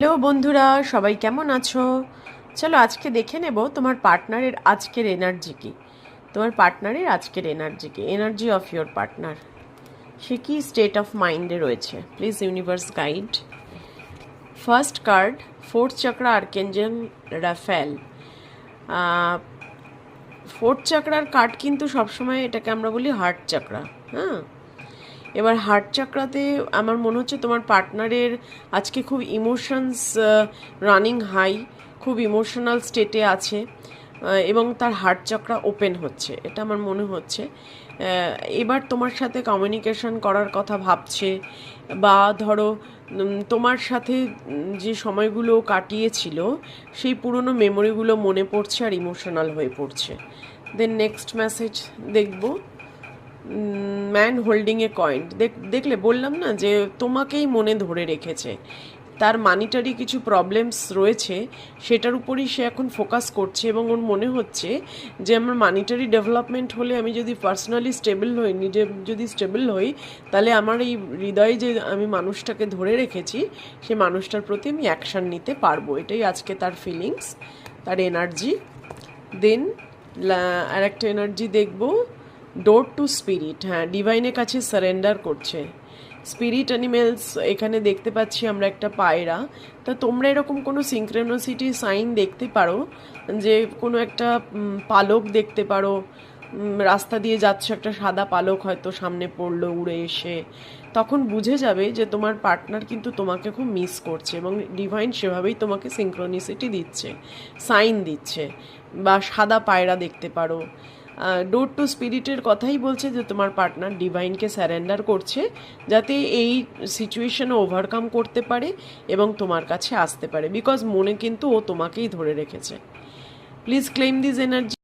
Hello বন্ধুরা, সবাই কেমন আছো? চলো আজকে দেখে নেব তোমার পার্টনারের আজকের এনার্জি কি। তোমার পার্টনারের আজকের এনার্জি কি, এনার্জি অফ ইয়োর পার্টনার। সে কি স্টেট অফ মাইন্ডে রয়েছে, please universe guide. First card, fourth chakra archangel Raphael. Fourth চক্রার কার্ড কিন্তু সবসময় এটাকে আমরা বলি হার্ট চক্রা। হ্যাঁ, এবার হার্ট চক্রাতে আমার মনে হচ্ছে তোমার পার্টনারের আজকে খুব ইমোশনস রানিং হাই, খুব ইমোশনাল স্টেটে আছে এবং তার হার্ট চক্রা ওপেন হচ্ছে, এটা আমার মনে হচ্ছে। এবার তোমার সাথে কমিউনিকেশন করার কথা ভাবছে, বা ধরো তোমার সাথে যে সময়গুলো কাটিয়েছিল সেই পুরনো মেমোরিগুলো মনে পড়ছে আর ইমোশনাল হয়ে পড়ছে। দেন নেক্সট মেসেজ দেখবো, ম্যান হোল্ডিং এ কয়েন। দেখলে বললাম না যে তোমাকেই মনে ধরে রেখেছে, তার মানিটারি কিছু প্রবলেমস রয়েছে, সেটার উপরই সে এখন ফোকাস করছে এবং ওর মনে হচ্ছে যে আমার মানিটারি ডেভেলপমেন্ট হলে, আমি যদি পার্সোনালি স্টেবল হই, নিজে যদি স্টেবল হই, তাহলে আমার এই হৃদয়ে যে আমি মানুষটাকে ধরে রেখেছি সে মানুষটার প্রতি আমি অ্যাকশান নিতে পারবো। এটাই আজকে তার ফিলিংস, তার এনার্জি। দেন আর একটা এনার্জি দেখবো, ডোর টু স্পিরিট। হ্যাঁ, ডিভাইনের কাছে সারেন্ডার করছে। স্পিরিট অ্যানিমেলস এখানে দেখতে পাচ্ছি আমরা একটা পায়রা। তা তোমরা এরকম কোনো সিনক্রেনোসিটি সাইন দেখতে পারো, যে কোনো একটা পালক দেখতে পারো, রাস্তা দিয়ে যাচ্ছে একটা সাদা পালক হয়তো সামনে পড়লো উড়ে এসে, তখন বুঝে যাবে যে তোমার পার্টনার কিন্তু তোমাকে খুব মিস করছে এবং ডিভাইন সেভাবেই তোমাকে সিনক্রোনিসিটি দিচ্ছে, সাইন দিচ্ছে। বা সাদা পায়রা দেখতে পারো। ডোর টু স্পিরিটের কথাই বলছে যে তোমার পার্টনার ডিভাইনকে স্যারেন্ডার করছে, যাতে এই সিচুয়েশনে ওভারকাম করতে পারে এবং তোমার কাছে আসতে পারে, বিকজ মনে কিন্তু ও তোমাকেই ধরে রেখেছে। Please claim this energy.